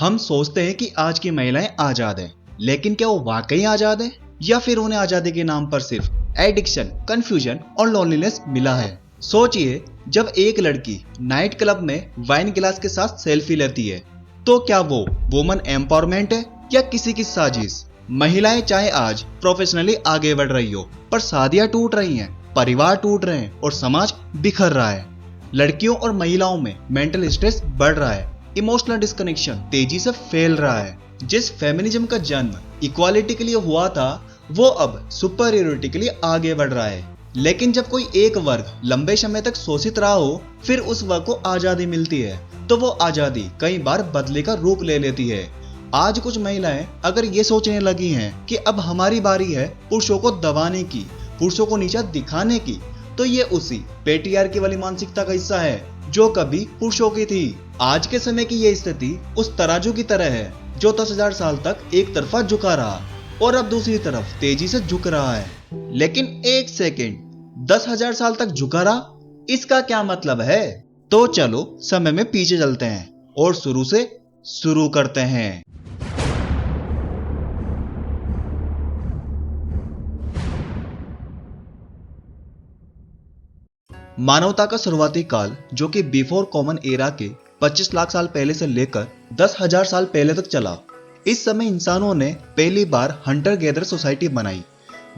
हम सोचते हैं कि आज की महिलाएं आजाद हैं, लेकिन क्या वो वाकई आजाद है या फिर उन्हें आजादी के नाम पर सिर्फ एडिक्शन, कंफ्यूजन और लोनलीनेस मिला है। सोचिए, जब एक लड़की नाइट क्लब में वाइन गिलास के साथ सेल्फी लेती है, तो क्या वो वुमन एम्पावरमेंट है या किसी की साजिश? महिलाएं चाहे आज प्रोफेशनली आगे बढ़ रही हो, पर शादियां टूट रही हैं, परिवार टूट रहे हैं और समाज बिखर रहा है। लड़कियों और महिलाओं में मेंटल स्ट्रेस बढ़ रहा है, इमोशनल डिस्कनेक्शन तेजी से फैल रहा है। जिस फेमिनिज्म का जन्म इक्वालिटी के लिए हुआ था, वो अब सुपरियरिटी के लिए आगे बढ़ रहा है। लेकिन जब कोई एक वर्ग लंबे समय तक शोषित रहा हो, फिर उस वर्ग को आजादी मिलती है, तो वो आजादी कई बार बदले का रूप ले लेती है। आज कुछ महिलाएं अगर ये सोचने लगी हैं कि अब हमारी बारी है पुरुषों को दबाने की, पुरुषों को नीचा दिखाने की, तो ये उसी पेट्रियार्की वाली मानसिकता का हिस्सा है जो कभी पुरुषों की थी। आज के समय की ये स्थिति उस तराजू की तरह है जो 10,000 साल तक एक तरफा झुका रहा और अब दूसरी तरफ तेजी से झुक रहा है। लेकिन एक सेकेंड, 10,000 साल तक झुका रहा, इसका क्या मतलब है? तो चलो समय में पीछे चलते हैं और शुरू से शुरू करते हैं। मानवता का शुरुआती काल, जो कि बिफोर कॉमन एरा के 25 लाख साल पहले से लेकर 10,000 साल पहले तक चला। इस समय इंसानों ने पहली बार हंटर गैदर सोसाइटी बनाई,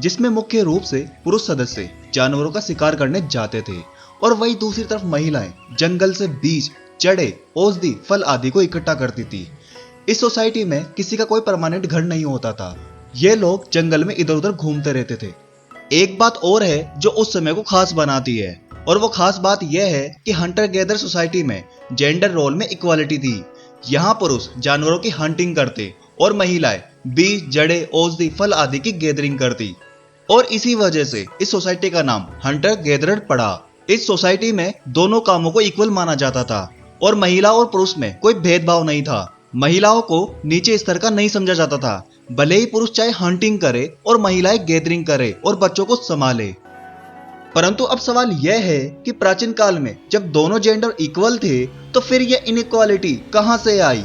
जिसमें मुख्य रूप से पुरुष सदस्य जानवरों का शिकार करने जाते थे और वही दूसरी तरफ महिलाएं जंगल से बीज, जड़ें, औषधि, फल आदि को इकट्ठा करती थी। इस सोसाइटी में किसी का कोई परमानेंट घर नहीं होता था। ये लोग जंगल में इधर उधर घूमते रहते थे। एक बात और है जो उस समय को खास बनाती है, और वो खास बात यह है कि हंटर गैदर सोसाइटी में जेंडर रोल में इक्वालिटी थी। यहाँ पुरुष जानवरों की हंटिंग करते और महिलाएं बीज, जड़ें, औषधि, फल आदि की गैदरिंग करती, और इसी वजह से इस सोसाइटी का नाम हंटर गैदरर पड़ा। इस सोसाइटी में दोनों कामों को इक्वल माना जाता था और महिला और पुरुष में कोई भेदभाव नहीं था। महिलाओं को नीचे स्तर का नहीं समझा जाता था, भले ही पुरुष चाहे हंटिंग करे और महिलाएं गैदरिंग करे और बच्चों को संभाले। परंतु अब सवाल यह है कि प्राचीन काल में जब दोनों जेंडर इक्वल थे, तो फिर यह इनइक्वालिटी कहां से आई?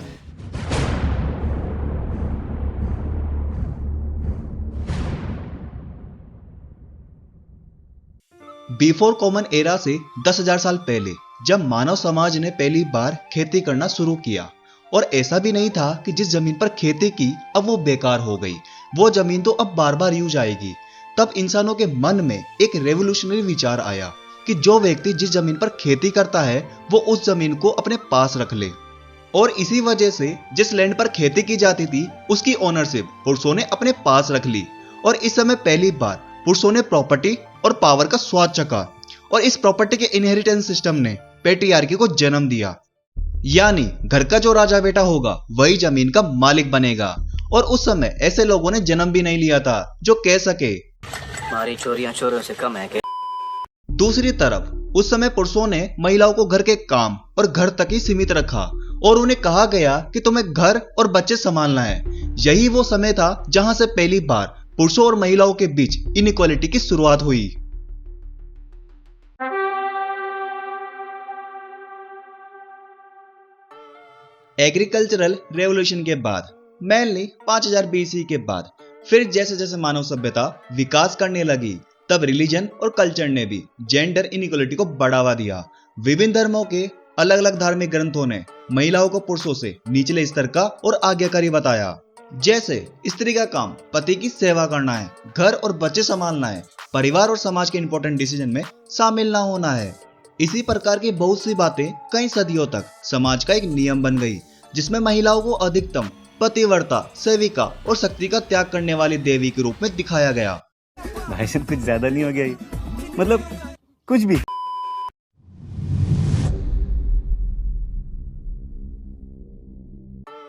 बिफोर कॉमन एरा से 10,000 साल पहले, जब मानव समाज ने पहली बार खेती करना शुरू किया, और ऐसा भी नहीं था कि जिस जमीन पर खेती की अब वो बेकार हो गई, वो जमीन तो अब बार बार यूज आएगी। तब इंसानों के मन में एक रेवोल्यूशनरी विचार आया कि जो व्यक्ति जिस जमीन पर खेती करता है वो उस जमीन को अपने पास रख ले, और इसी वजह से जिस लैंड पर खेती की जाती थी उसकी ओनरशिप पुरुषों ने अपने पास रख ली। और इस समय पहली बार पुरुषों ने प्रॉपर्टी और पावर का स्वाद चखा, और इस प्रॉपर्टी के इनहेरिटेंस सिस्टम ने पेट्रियार्की को जन्म दिया। यानी घर का जो राजा बेटा होगा वही जमीन का मालिक बनेगा। और उस समय ऐसे लोगों ने जन्म भी नहीं लिया था जो कह सके हमारी चोरियां चोरों से कम है के। दूसरी तरफ उस समय पुरुषों ने महिलाओं को घर के काम और घर तक ही सीमित रखा, और उन्हें कहा गया कि तुम्हें घर और बच्चे संभालना है। यही वो समय था जहां से पहली बार पुरुषों और महिलाओं के बीच इनइक्वालिटी की शुरुआत हुई। एग्रीकल्चरल रेवोल्यूशन के बाद, मेनली 5000 बीसी के बाद, फिर जैसे जैसे मानव सभ्यता विकास करने लगी, तब रिलीजन और कल्चर ने भी जेंडर इनइक्वालिटी को बढ़ावा दिया। विभिन्न धर्मों के अलग अलग धार्मिक ग्रंथों ने महिलाओं को पुरुषों से निचले स्तर का और आज्ञाकारी बताया। जैसे स्त्री का काम पति की सेवा करना है, घर और बच्चे संभालना है, परिवार और समाज के इंपॉर्टेंट डिसीजन में शामिल ना होना है। इसी प्रकार की बहुत सी बातें कई सदियों तक समाज का एक नियम बन गई, जिसमें महिलाओं को अधिकतम पतिव्रता, सेविका और शक्ति का त्याग करने वाली देवी के रूप में दिखाया गया। भाई साहब कुछ ज्यादा नहीं हो गया ये? मतलब कुछ भी।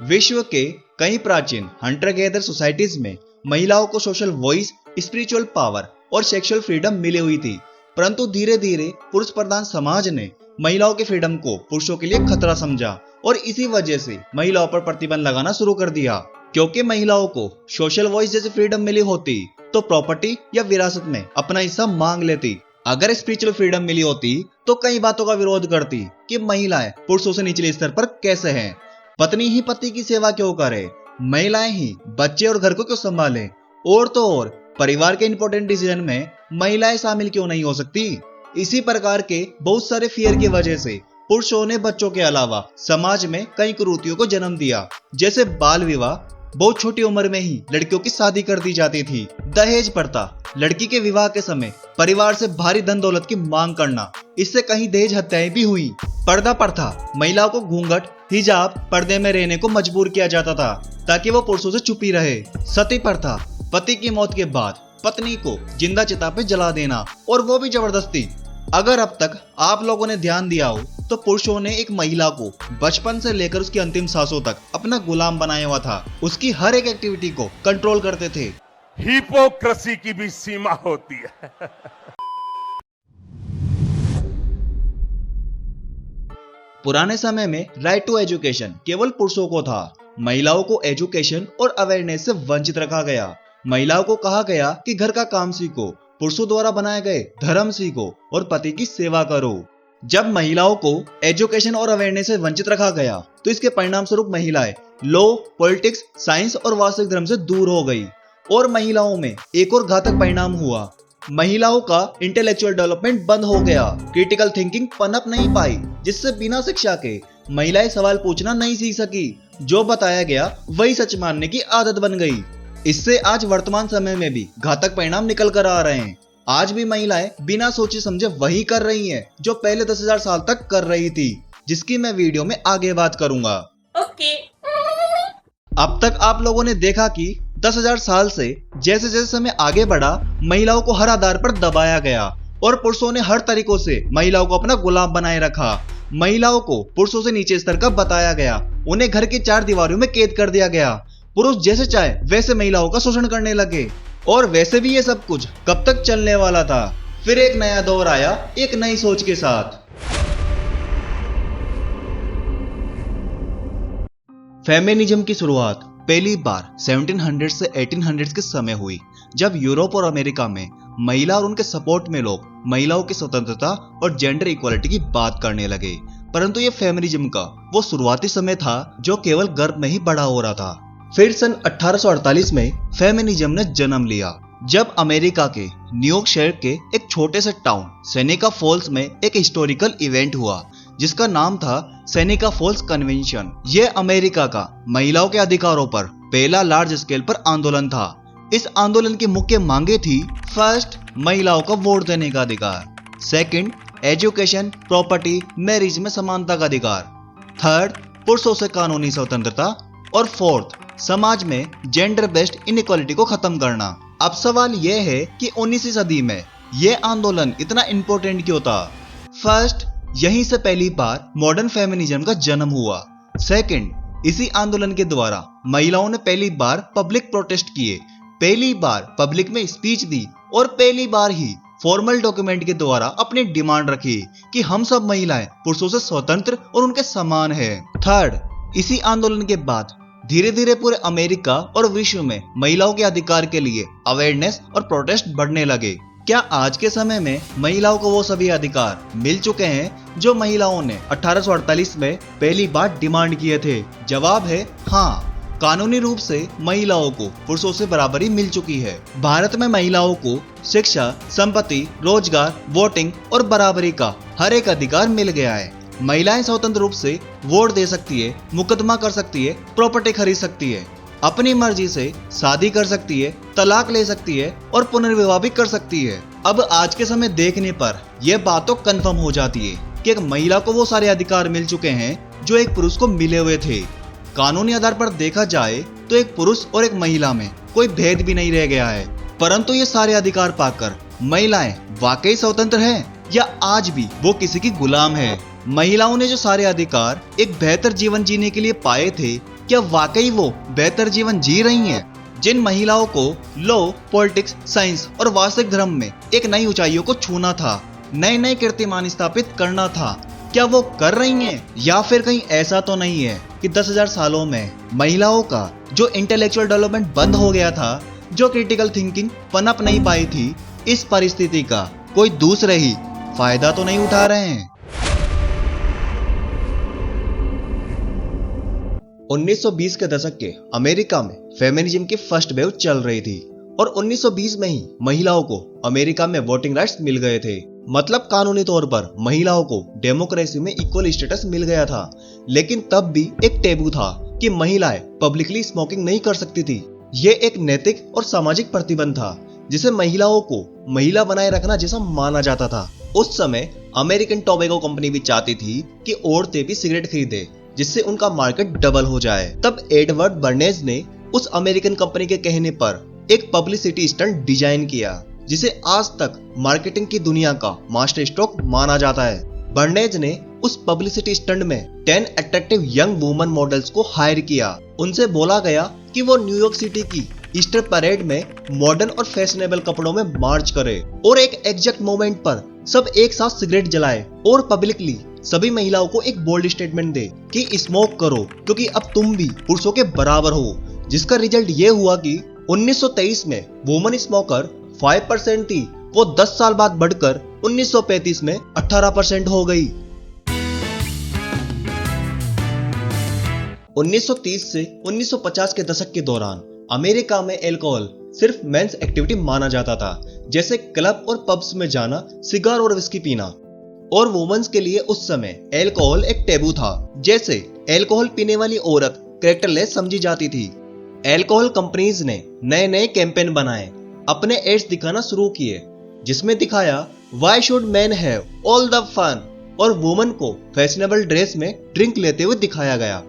विश्व के कई प्राचीन हंटर गैदर सोसाइटीज में महिलाओं को सोशल वॉइस, स्पिरिचुअल पावर और सेक्सुअल फ्रीडम मिली हुई थी। परंतु धीरे धीरे पुरुष प्रधान समाज ने महिलाओं के फ्रीडम को पुरुषों के लिए खतरा समझा, और इसी वजह से महिलाओं पर प्रतिबंध लगाना शुरू कर दिया। क्योंकि महिलाओं को सोशल वॉइस जैसी फ्रीडम मिली होती तो प्रॉपर्टी या विरासत में अपना हिस्सा मांग लेती। अगर स्पिरिचुअल फ्रीडम मिली होती तो कई बातों का विरोध करती कि महिलाएं पुरुषों से निचले स्तर पर कैसे हैं। पत्नी ही पति की सेवा क्यों करे, महिलाएं ही बच्चे और घर को क्यों संभालें, और तो और परिवार के इंपॉर्टेंट डिसीजन में महिलाएं शामिल क्यों नहीं हो सकती। इसी प्रकार के बहुत सारे फियर की वजह से पुरुषों ने बच्चों के अलावा समाज में कई कुरीतियों को जन्म दिया, जैसे बाल विवाह, बहुत छोटी उम्र में ही लड़कियों की शादी कर दी जाती थी, दहेज प्रथा, लड़की के विवाह के समय परिवार से भारी धन दौलत की मांग करना, इससे कहीं दहेज हत्याएं भी हुई, पर्दा प्रथा, महिलाओं को घूंघट, हिजाब, पर्दे में रहने को मजबूर किया जाता था ताकि वो पुरुषों से छुपी रहे, सती प्रथा, पति की मौत के बाद पत्नी को जिंदा चिता पे जला देना, और वो भी जबरदस्ती। अगर अब तक आप लोगों ने ध्यान दिया हो तो पुरुषों ने एक महिला को बचपन से लेकर उसकी अंतिम सांसों तक अपना गुलाम बनाया हुआ था, उसकी हर एक एक्टिविटी को कंट्रोल करते थे। हिपोक्रेसी की भी सीमा होती है। पुराने समय में राइट टू एजुकेशन केवल पुरुषों को था, महिलाओं को एजुकेशन और अवेयरनेस से वंचित रखा गया। महिलाओं को कहा गया कि घर का काम सीखो, पुरुषों द्वारा बनाए गए धर्म सीखो और पति की सेवा करो। जब महिलाओं को एजुकेशन और अवेयरनेस से वंचित रखा गया तो इसके परिणाम स्वरूप महिलाएं लॉ, पॉलिटिक्स, साइंस और वास्तविक धर्म से दूर हो गई, और महिलाओं में एक और घातक परिणाम हुआ। महिलाओं का इंटेलेक्चुअल डेवलपमेंट बंद हो गया, क्रिटिकल थिंकिंग पनप नहीं पाई, जिससे बिना शिक्षा के महिलाएं सवाल पूछना नहीं सीख सकी, जो बताया गया वही सच मानने की आदत बन गई। इससे आज वर्तमान समय में भी घातक परिणाम निकल कर आ रहे हैं। आज भी महिलाएं बिना सोचे समझे वही कर रही हैं जो पहले 10,000 साल तक कर रही थी, जिसकी मैं वीडियो में आगे बात करूंगा। ओके। अब तक आप लोगों ने देखा कि 10,000 साल से जैसे जैसे समय आगे बढ़ा, महिलाओं को हर आधार पर दबाया गया और पुरुषों ने हर तरीकों से महिलाओं को अपना गुलाम बनाए रखा। महिलाओं को पुरुषों से नीचे स्तर का बताया गया, उन्हें घर की 4 दीवारों में कैद कर दिया गया। पुरुष जैसे चाहे वैसे महिलाओं का शोषण करने लगे, और वैसे भी ये सब कुछ कब तक चलने वाला था। फिर एक नया दौर आया एक नई सोच के साथ। फेमिनिज्म की शुरुआत पहली बार 1700 से 1800 के समय हुई, जब यूरोप और अमेरिका में महिला और उनके सपोर्ट में लोग महिलाओं की स्वतंत्रता और जेंडर इक्वालिटी की बात करने लगे। परंतु ये फेमिनिज्म का वो शुरुआती समय था जो केवल गर्भ में ही बड़ा हो रहा था। फिर सन 1848 में फेमिनिज्म ने जन्म लिया, जब अमेरिका के न्यूयॉर्क शहर के एक छोटे से टाउन सेनेका फॉल्स में एक हिस्टोरिकल इवेंट हुआ, जिसका नाम था सेनेका फॉल्स कन्वेंशन। यह अमेरिका का महिलाओं के अधिकारों पर पहला लार्ज स्केल पर आंदोलन था। इस आंदोलन की मुख्य मांगे थी, फर्स्ट, महिलाओं को वोट देने का अधिकार, सेकंड, एजुकेशन, प्रॉपर्टी, मैरिज में समानता का अधिकार, थर्ड, पुरुषों से कानूनी स्वतंत्रता, और फोर्थ, समाज में जेंडर बेस्ड इनइक्वालिटी को खत्म करना। अब सवाल यह है कि 19वीं सदी में यह आंदोलन इतना इंपॉर्टेंट क्यों था? फर्स्ट, यहीं से पहली बार मॉडर्न फेमिनिज्म का जन्म हुआ। सेकंड, इसी आंदोलन के द्वारा महिलाओं ने पहली बार पब्लिक प्रोटेस्ट किए, पहली बार पब्लिक में स्पीच दी, और पहली बार ही फॉर्मल डॉक्यूमेंट के द्वारा अपनी डिमांड रखी कि हम सब महिलाएं पुरुषों से स्वतंत्र और उनके समान हैं। थर्ड, इसी आंदोलन के बाद धीरे धीरे पूरे अमेरिका और विश्व में महिलाओं के अधिकार के लिए अवेयरनेस और प्रोटेस्ट बढ़ने लगे। क्या आज के समय में महिलाओं को वो सभी अधिकार मिल चुके हैं जो महिलाओं ने 1848 में पहली बार डिमांड किए थे? जवाब है हाँ। कानूनी रूप से महिलाओं को पुरुषों से बराबरी मिल चुकी है। भारत में महिलाओं को शिक्षा, संपत्ति, रोजगार, वोटिंग और बराबरी का हर एक अधिकार मिल गया है। महिलाएं स्वतंत्र रूप से वोट दे सकती है, मुकदमा कर सकती है, प्रॉपर्टी खरीद सकती है, अपनी मर्जी से शादी कर सकती है, तलाक ले सकती है और पुनर्विवाह भी कर सकती है। अब आज के समय देखने पर यह बात तो कंफर्म हो जाती है कि एक महिला को वो सारे अधिकार मिल चुके हैं जो एक पुरुष को मिले हुए थे। कानूनी आधार पर देखा जाए तो एक पुरुष और एक महिला में कोई भेद भी नहीं रह गया है। परंतु ये सारे अधिकार पाकर महिलाएं वाकई स्वतंत्र हैं या आज भी वो किसी की गुलाम है? महिलाओं ने जो सारे अधिकार एक बेहतर जीवन जीने के लिए पाए थे, क्या वाकई वो बेहतर जीवन जी रही हैं? जिन महिलाओं को लॉ, पॉलिटिक्स, साइंस और वास्तविक धर्म में एक नई ऊंचाइयों को छूना था, नए नए कीर्तिमान स्थापित करना था, क्या वो कर रही हैं? या फिर कहीं ऐसा तो नहीं है कि 10,000 सालों में महिलाओं का जो इंटेलेक्चुअल डेवलपमेंट बंद हो गया था, जो क्रिटिकल थिंकिंग पनप नहीं पाई थी, इस परिस्थिति का कोई दूसरे ही फायदा तो नहीं उठा रहे हैं? 1920 के दशक के अमेरिका में फेमिनिज्म की फर्स्ट वेव चल रही थी और 1920 में ही महिलाओं को अमेरिका में वोटिंग राइट्स मिल गए थे। मतलब कानूनी तौर पर महिलाओं को डेमोक्रेसी में इक्वल स्टेटस मिल गया था। लेकिन तब भी एक टेबू था कि महिलाएं पब्लिकली स्मोकिंग नहीं कर सकती थी। ये एक नैतिक और सामाजिक प्रतिबंध था जिसे महिलाओं को महिला बनाए रखना जैसा माना जाता था। उस समय अमेरिकन टोबैको कंपनी भी चाहती थी कि औरतें भी सिगरेट खरीदे जिससे उनका मार्केट डबल हो जाए। तब एडवर्ड बर्नेज ने उस अमेरिकन कंपनी के कहने पर एक पब्लिसिटी स्टंट डिजाइन किया जिसे आज तक मार्केटिंग की दुनिया का मास्टर स्ट्रोक माना जाता है। बर्नेज ने उस पब्लिसिटी स्टंट में 10 अट्रैक्टिव यंग वुमन मॉडल्स को हायर किया। उनसे बोला गया कि वो न्यूयॉर्क सिटी की ईस्टर परेड में मॉडर्न और फैशनेबल कपड़ों में मार्च करे और एक एग्जैक्ट मोमेंट पर सब एक साथ सिगरेट जलाए और पब्लिकली सभी महिलाओं को एक बोल्ड स्टेटमेंट दे कि स्मोक करो क्योंकि अब तुम भी पुरुषों के बराबर हो। जिसका रिजल्ट ये हुआ कि 1923 में वुमन स्मोकर 5% थी, वो 10 साल बाद बढ़कर 1935 में 18% हो गई। 1930 से 1950 के दशक के दौरान अमेरिका में अल्कोहल सिर्फ मेंस एक्टिविटी माना जाता था, जैसे क्लब और पब्स में जाना, सिगार और विस्की पीना। और वुमेन्स के लिए उस समय अल्कोहल एक टेबू था, जैसे अल्कोहल पीने वाली औरत कैरेक्टरलेस समझी जाती थी। अल्कोहल कंपनीज ने नए नए कैंपेन बनाए, अपने एड्स दिखाना शुरू किए जिसमें दिखाया why should man have all the fun, और वुमन को फैशनेबल ड्रेस में ड्रिंक लेते हुए दिखाया गया।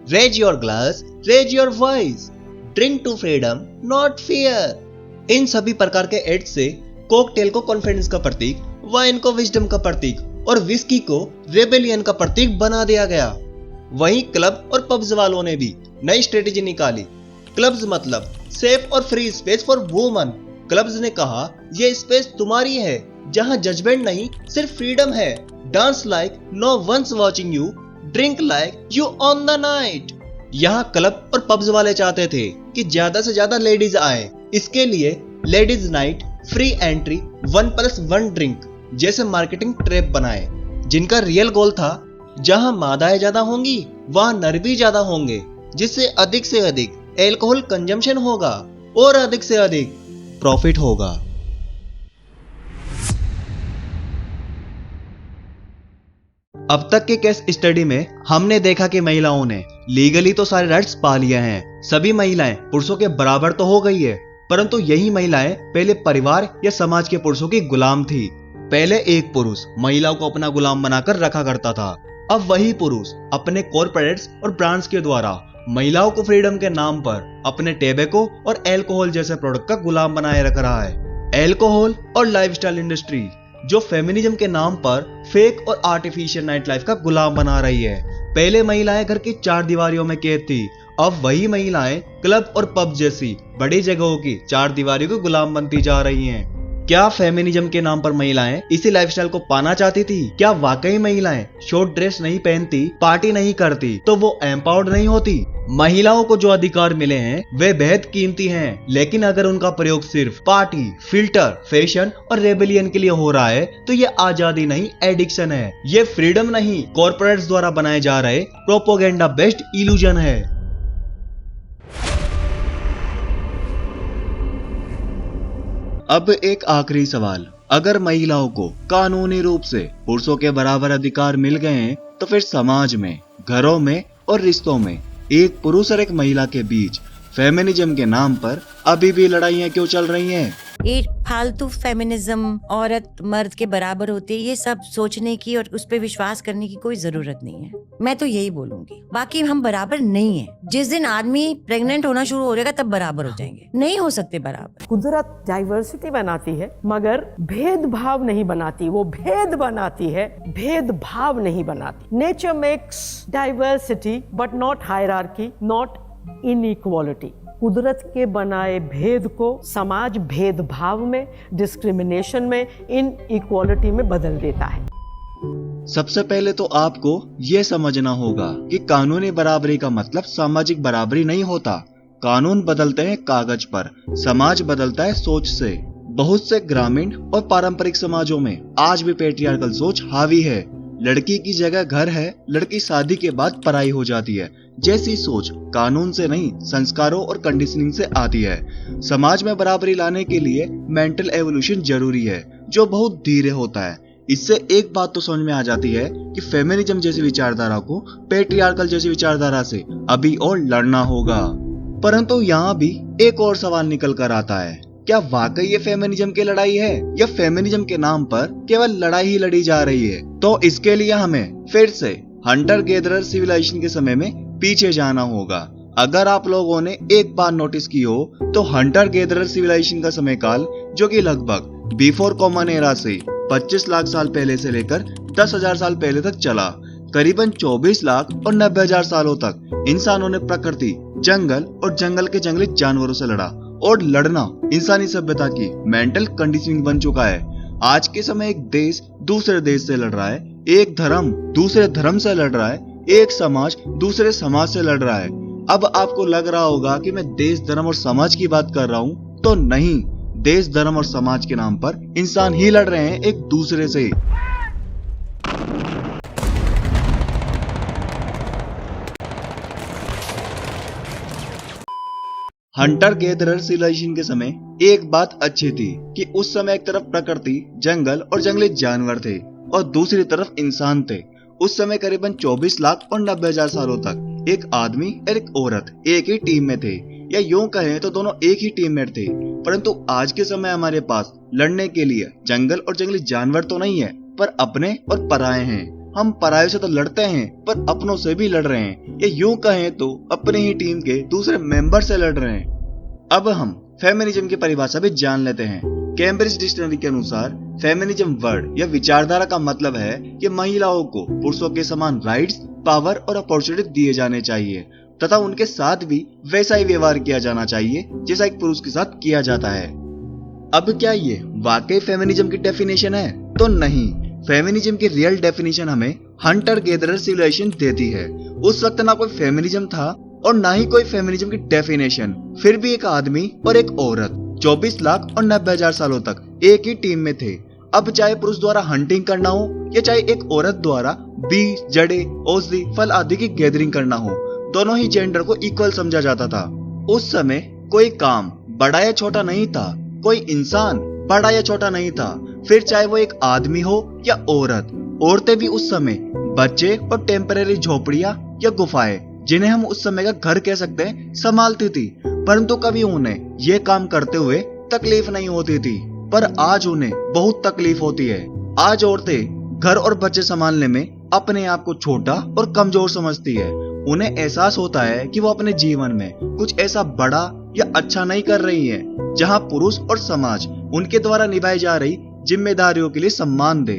Raise your glass, raise your voice, drink to freedom not fear. इन सभी प्रकार के एड्स से कॉकटेल को कॉन्फिडेंस का प्रतीक, वाइन को विजडम का प्रतीक और विस्की को रेबेलियन का प्रतीक बना दिया गया। वहीं क्लब और पब्स वालों ने भी नई स्ट्रेटेजी निकाली। क्लब्स मतलब सेफ और free space for woman. Clubs ने कहा ये स्पेस तुम्हारी है जहां जजमेंट नहीं सिर्फ फ्रीडम है। Dance like no one's watching you, drink like you on the night. यहाँ क्लब और पब्स वाले चाहते थे कि ज्यादा से ज्यादा लेडीज आए। इसके लिए ladies night, free entry, 1+1 drink जैसे मार्केटिंग ट्रैप बनाए, जिनका रियल गोल था जहां मादाएं ज्यादा होंगी वहां नर भी ज्यादा होंगे, जिससे अधिक से अधिक अल्कोहल कंजम्पशन होगा और अधिक से अधिक प्रॉफिट होगा। अब तक के केस स्टडी में हमने देखा कि महिलाओं ने लीगली तो सारे राइट्स पा लिए हैं, सभी महिलाएं पुरुषों के बराबर तो हो गई है, परंतु यही महिलाएं पहले परिवार या समाज के पुरुषों की गुलाम थी। पहले एक पुरुष महिलाओं को अपना गुलाम बनाकर रखा करता था, अब वही पुरुष अपने कॉर्पोरेट्स और ब्रांड्स के द्वारा महिलाओं को फ्रीडम के नाम पर अपने टैबेको और अल्कोहल जैसे प्रोडक्ट का गुलाम बनाए रख रहा है। अल्कोहल और लाइफस्टाइल इंडस्ट्री जो फेमिनिज्म के नाम पर फेक और आर्टिफिशियल नाइट लाइफ का गुलाम बना रही है। पहले महिलाएं घर की 4 दीवारियों में कैद थी, अब वही महिलाएं क्लब और पब जैसी बड़ी जगहों की 4 दीवारियों के गुलाम बनती जा रही हैं। क्या फेमिनिज्म के नाम पर महिलाएं इसी लाइफस्टाइल को पाना चाहती थी? क्या वाकई महिलाएं शॉर्ट ड्रेस नहीं पहनती, पार्टी नहीं करती तो वो एम्पावर्ड नहीं होती? महिलाओं को जो अधिकार मिले हैं वे बेहद कीमती हैं, लेकिन अगर उनका प्रयोग सिर्फ पार्टी, फिल्टर, फैशन और रेबेलियन के लिए हो रहा है तो ये आजादी नहीं, एडिक्शन है। ये फ्रीडम नहीं, कॉर्पोरेट्स द्वारा बनाए जा रहे प्रोपोगेंडा बेस्ड इल्यूजन है। अब एक आखिरी सवाल, अगर महिलाओं को कानूनी रूप से पुरुषों के बराबर अधिकार मिल गए हैं तो फिर समाज में, घरों में और रिश्तों में एक पुरुष और एक महिला के बीच फेमिनिज्म के नाम पर अभी भी लड़ाइयाँ क्यों चल रही हैं? ये फालतू फेमिनिज्म, औरत मर्द के बराबर होती है, ये सब सोचने की और उस पर विश्वास करने की कोई जरूरत नहीं है। मैं तो यही बोलूंगी, बाकी हम बराबर नहीं है। जिस दिन आदमी प्रेग्नेंट होना शुरू हो जाएगा तब बराबर हो जाएंगे, नहीं हो सकते बराबर। कुदरत डाइवर्सिटी बनाती है मगर भेदभाव नहीं बनाती, वो भेद बनाती है, भेदभाव नहीं बनाती। Nature makes diversity but not hierarchy, not inequality. कुदरत के बनाए भेद को समाज भेदभाव में, डिस्क्रिमिनेशन में, इनइक्वालिटी में बदल देता है। सबसे पहले तो आपको यह समझना होगा कि कानूनी बराबरी का मतलब सामाजिक बराबरी नहीं होता। कानून बदलते हैं कागज पर, समाज बदलता है सोच से। बहुत से ग्रामीण और पारंपरिक समाजों में आज भी पैट्रियार्कल सोच हावी है। लड़की की जगह घर है, लड़की शादी के बाद पराई हो जाती है जैसी सोच कानून से नहीं संस्कारों और कंडीशनिंग से आती है। समाज में बराबरी लाने के लिए मेंटल एवोल्यूशन जरूरी है जो बहुत धीरे होता है। इससे एक बात तो समझ में आ जाती है कि फेमिनिज्म जैसी विचारधारा को पेट्रियार्कल जैसी विचारधारा से अभी और लड़ना होगा। परंतु यहाँ भी एक और सवाल निकल कर आता है, क्या वाकई ये फेमिनिज्म की लड़ाई है या फेमिनिज्म के नाम पर केवल लड़ाई ही लड़ी जा रही है? तो इसके लिए हमें फिर से हंटर गैदरर सिविलाइजेशन के समय में पीछे जाना होगा। अगर आप लोगों ने एक बार नोटिस की हो तो हंटर गैदरर सिविलाइजेशन का समय काल जो कि लगभग बिफोर कॉमन एरा से 25 लाख साल पहले से लेकर 10,000 साल पहले तक चला। करीबन 24 लाख और 90,000 सालों तक इंसानों ने प्रकृति, जंगल और जंगल के जंगली जानवरों से लड़ा और लड़ना इंसानी सभ्यता की मेंटल कंडीशनिंग बन चुका है। आज के समय एक देश दूसरे देश से लड़ रहा है, एक धर्म दूसरे धर्म से लड़ रहा है, एक समाज दूसरे समाज से लड़ रहा है। अब आपको लग रहा होगा कि मैं देश, धर्म और समाज की बात कर रहा हूं, तो नहीं, देश, धर्म और समाज के नाम पर इंसान ही लड़ रहे हैं एक दूसरे से। हंटर गैदरर सिविलाइजेशन के समय एक बात अच्छी थी कि उस समय एक तरफ प्रकृति, जंगल और जंगली जानवर थे और दूसरी तरफ इंसान थे। उस समय करीबन 24 लाख और 90,000 सालों तक एक आदमी और एक औरत एक ही टीम में थे, या यूं कहें तो दोनों एक ही टीममेट थे। परंतु आज के समय हमारे पास लड़ने के लिए जंगल और जंगली जानवर तो नहीं है, पर अपने और पराये हैं। हम पराये से तो लड़ते हैं पर अपनों से भी लड़ रहे हैं, या यूं कहें तो अपने ही टीम के दूसरे मेंबर से लड़ रहे हैं। अब हम फेमिनिज्म की परिभाषा भी जान लेते हैं। कैम्ब्रिज डिक्शनरी के अनुसार फेमिनिज्म वर्ड या विचारधारा का मतलब है कि महिलाओं को पुरुषों के समान राइट्स, पावर और अपॉर्चुनिटी दिए जाने चाहिए तथा उनके साथ भी वैसा ही व्यवहार किया जाना चाहिए जैसा एक पुरुष के साथ किया जाता है। अब क्या ये वाकई फेमिनिज्म की डेफिनेशन है? तो नहीं, फेमिनिज्म की रियल डेफिनेशन हमें हंटर गैदरर सिविलाइजेशन देती है। उस वक्त ना कोई फेमिनिज्म था और ना ही कोई फेमिनिज्म की डेफिनेशन। फिर भी एक आदमी और एक औरत 24 लाख और 90,000 सालों तक एक ही टीम में थे। अब चाहे पुरुष द्वारा हंटिंग करना हो या चाहे एक औरत द्वारा बीज, जड़े, औषधि, फल आदि की गैदरिंग करना हो, दोनों ही जेंडर को इक्वल समझा जाता था। उस समय कोई काम बड़ा या छोटा नहीं था, कोई इंसान बड़ा या छोटा नहीं था, फिर चाहे वो एक आदमी हो या औरत। औरतें भी उस समय बच्चे और टेम्परेरी झोपड़ियां या गुफाएं, जिन्हें हम उस समय का घर कह सकते हैं, संभालती थी। परंतु कभी उन्हें ये काम करते हुए तकलीफ नहीं होती थी, पर आज उन्हें बहुत तकलीफ होती है। आज औरतें घर और बच्चे संभालने में अपने आप को छोटा और कमजोर समझती है। उन्हें एहसास होता है कि वो अपने जीवन में कुछ ऐसा बड़ा या अच्छा नहीं कर रही है जहां पुरुष और समाज उनके द्वारा निभाई जा रही जिम्मेदारियों के लिए सम्मान दे।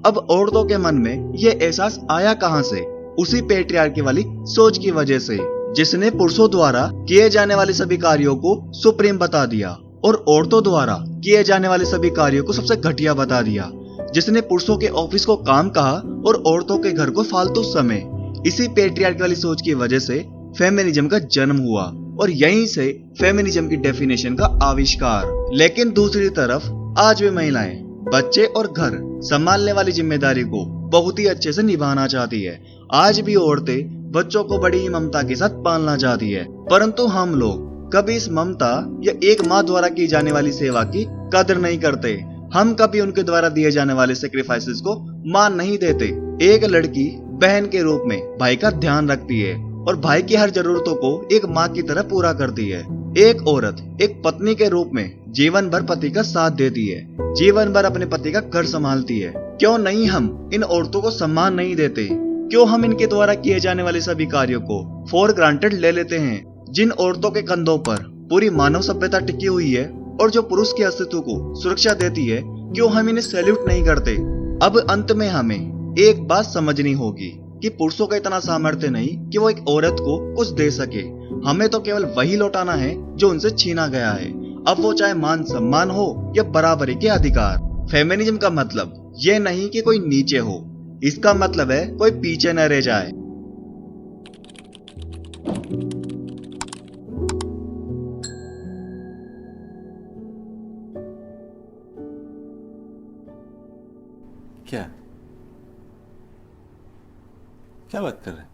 अब औरतों के मन में यह एहसास आया कहां से? उसी पेट्रियार्की वाली सोच की वजह से, जिसने पुरुषों द्वारा किए जाने वाले सभी कार्यों को सुप्रीम बता दिया और औरतों द्वारा किए जाने वाले सभी कार्यों को सबसे घटिया बता दिया, जिसने पुरुषों के ऑफिस को काम कहा और औरतों के घर को फालतू समय। इसी पेट्रियार्की वाली सोच की वजह से फेमिनिज्म का जन्म हुआ और यहीं से फेमिनिज्म की डेफिनेशन का आविष्कार। लेकिन दूसरी तरफ आज भी महिलाएं बच्चे और घर संभालने वाली जिम्मेदारी को बहुत ही अच्छे से निभाना चाहती है। आज भी औरतें बच्चों को बड़ी ही ममता के साथ पालना चाहती है, परंतु हम लोग कभी इस ममता या एक माँ द्वारा की जाने वाली सेवा की कदर नहीं करते। हम कभी उनके द्वारा दिए जाने वाले सेक्रीफाइसेस को मान नहीं देते। एक लड़की बहन के रूप में भाई का ध्यान रखती है और भाई की हर जरूरतों को एक माँ की तरह पूरा करती है। एक औरत एक पत्नी के रूप में जीवन भर पति का साथ देती है, जीवन भर अपने पति का घर संभालती है। क्यों नहीं हम इन औरतों को सम्मान नहीं देते? क्यों हम इनके द्वारा किए जाने वाले सभी कार्यों को फॉर ग्रांटेड ले लेते हैं? जिन औरतों के कंधों पर पूरी मानव सभ्यता टिकी हुई है और जो पुरुष के अस्तित्व को सुरक्षा देती है, क्यों हम इन्हें सैल्यूट नहीं करते? अब अंत में हमें एक बात समझनी होगी कि पुरुषों का इतना सामर्थ्य नहीं कि वो एक औरत को कुछ दे सके। हमें तो केवल वही लौटाना है जो उनसे छीना गया है, अब वो चाहे मान सम्मान हो या बराबरी के अधिकार। फेमिनिज्म का मतलब ये नहीं कि कोई नीचे हो, इसका मतलब है कोई पीछे न रह जाए। क्या? क्या बात कर रहे हैं?